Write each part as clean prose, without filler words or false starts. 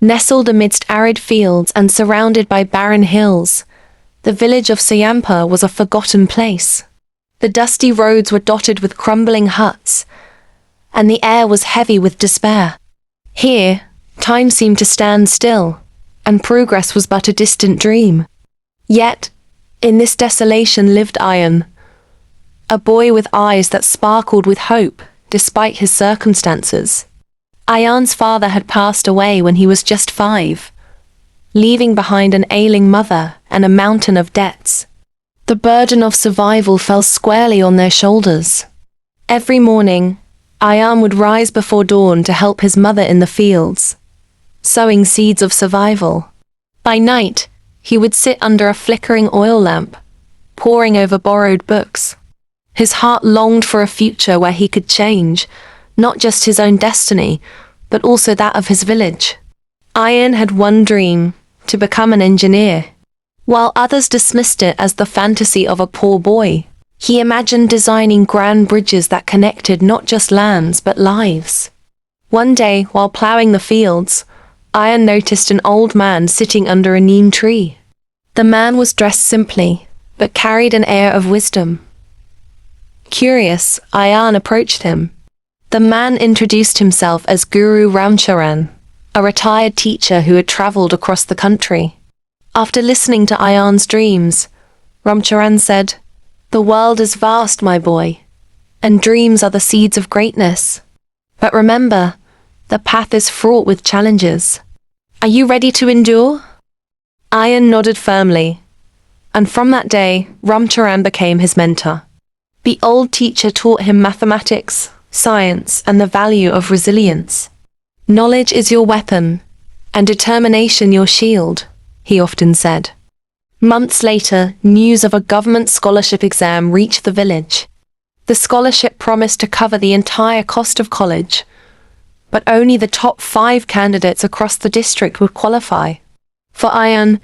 Nestled amidst arid fields and surrounded by barren hills, the village of Sayampa was a forgotten place. The dusty roads were dotted with crumbling huts, and the air was heavy with despair. Here, time seemed to stand still, and progress was but a distant dream. Yet, in this desolation lived Ayaan, a boy with eyes that sparkled with hope despite his circumstances. Ayaan's father had passed away when he was just 5, leaving behind an ailing mother and a mountain of debts. The burden of survival fell squarely on their shoulders. Every morning, Ayaan would rise before dawn to help his mother in the fields, sowing seeds of survival. By night, he would sit under a flickering oil lamp, poring over borrowed books. His heart longed for a future where he could change, not just his own destiny, but also that of his village. Ayaan had one dream, to become an engineer. While others dismissed it as the fantasy of a poor boy, he imagined designing grand bridges that connected not just lands but lives. One day, while plowing the fields, Ayaan noticed an old man sitting under a neem tree. The man was dressed simply, but carried an air of wisdom. Curious, Ayaan approached him. The man introduced himself as Guru Ramcharan, a retired teacher who had traveled across the country. After listening to Ayaan's dreams, Ramcharan said, "The world is vast, my boy, and dreams are the seeds of greatness. But remember, the path is fraught with challenges. Are you ready to endure?" Ayaan nodded firmly, and from that day, Ramcharan became his mentor. The old teacher taught him mathematics, science, and the value of resilience. "Knowledge is your weapon, and determination your shield," he often said. Months later, news of a government scholarship exam reached the village. The scholarship promised to cover the entire cost of college, but only the top 5 candidates across the district would qualify. For Ayaan,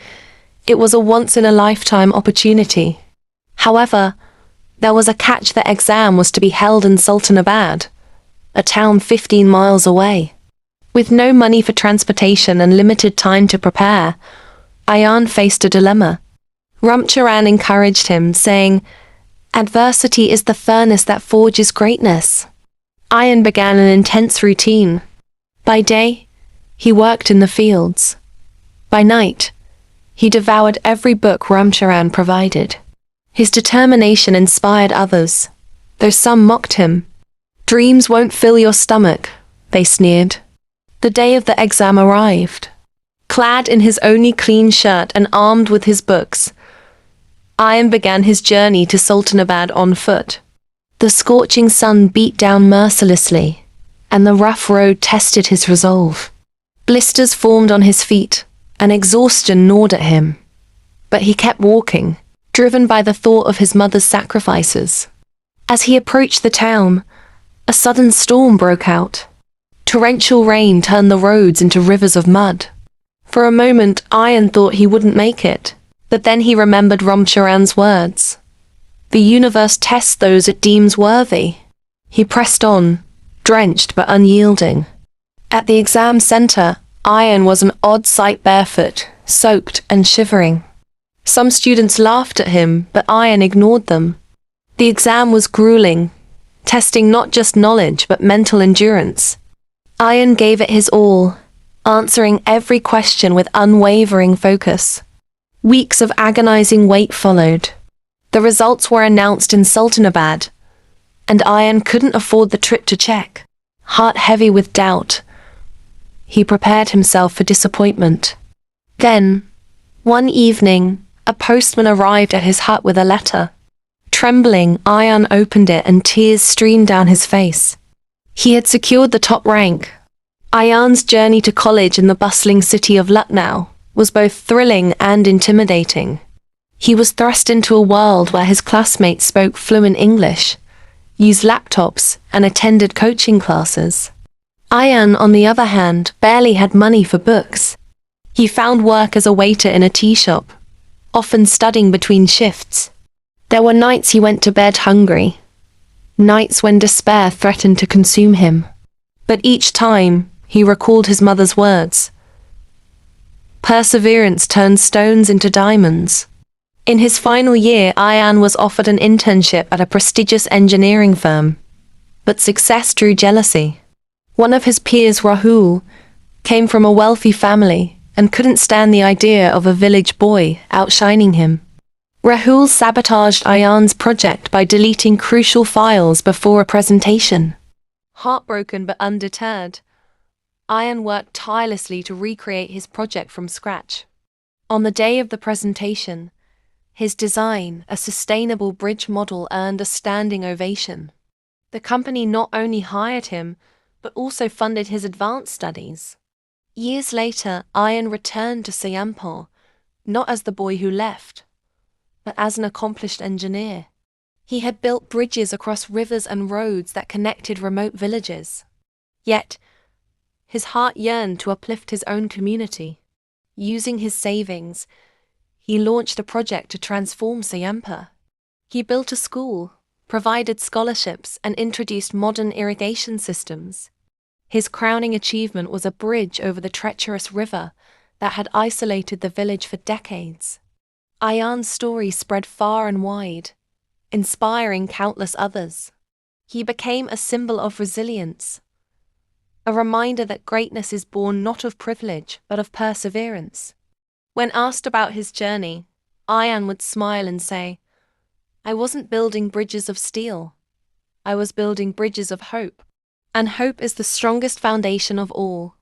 it was a once-in-a-lifetime opportunity. However, there was a catch: the exam was to be held in Sultanabad, a town 15 miles away. With no money for transportation and limited time to prepare, Ayaan faced a dilemma. Ramcharan encouraged him, saying, "Adversity is the furnace that forges greatness." Ayaan began an intense routine. By day, he worked in the fields. By night, he devoured every book Ramcharan provided. His determination inspired others, though some mocked him. "Dreams won't fill your stomach," they sneered. The day of the exam arrived. Clad in his only clean shirt and armed with his books, Ayaan began his journey to Sultanabad on foot. The scorching sun beat down mercilessly, and the rough road tested his resolve. Blisters formed on his feet, and exhaustion gnawed at him. But he kept walking, driven by the thought of his mother's sacrifices. As he approached the town, a sudden storm broke out. Torrential rain turned the roads into rivers of mud. For a moment, Ayaan thought he wouldn't make it, but then he remembered Ramcharan's words. "The universe tests those it deems worthy." He pressed on, drenched but unyielding. At the exam center, Ayaan was an odd sight: barefoot, soaked and shivering. Some students laughed at him, but Ayaan ignored them. The exam was grueling, testing not just knowledge but mental endurance. Ayaan gave it his all, answering every question with unwavering focus. Weeks of agonizing wait followed. The results were announced in Sultanabad, and Ayaan couldn't afford the trip to check. Heart heavy with doubt, he prepared himself for disappointment. Then, one evening, a postman arrived at his hut with a letter. Trembling, Ayaan opened it and tears streamed down his face. He had secured the top rank. Ayaan's journey to college in the bustling city of Lucknow was both thrilling and intimidating. He was thrust into a world where his classmates spoke fluent English, used laptops, and attended coaching classes. Ayaan, on the other hand, barely had money for books. He found work as a waiter in a tea shop, often studying between shifts. There were nights he went to bed hungry, nights when despair threatened to consume him. But each time, he recalled his mother's words, Perseverance turns stones into diamonds. In his final year, Ayaan was offered an internship at a prestigious engineering firm. But success drew jealousy. One of his peers, Rahul, came from a wealthy family and couldn't stand the idea of a village boy outshining him. Rahul sabotaged Ayaan's project by deleting crucial files before a presentation. Heartbroken but undeterred, Ayaan worked tirelessly to recreate his project from scratch. On the day of the presentation, his design, a sustainable bridge model, earned a standing ovation. The company not only hired him, but also funded his advanced studies. Years later, Ayaan returned to Sayampur, not as the boy who left, but as an accomplished engineer. He had built bridges across rivers and roads that connected remote villages. Yet, his heart yearned to uplift his own community. Using his savings, he launched a project to transform Sayampur. He built a school, provided scholarships, and introduced modern irrigation systems. His crowning achievement was a bridge over the treacherous river that had isolated the village for decades. Ayaan's story spread far and wide, inspiring countless others. He became a symbol of resilience, a reminder that greatness is born not of privilege but of perseverance. When asked about his journey, Ayaan would smile and say, "I wasn't building bridges of steel. I was building bridges of hope. And hope is the strongest foundation of all."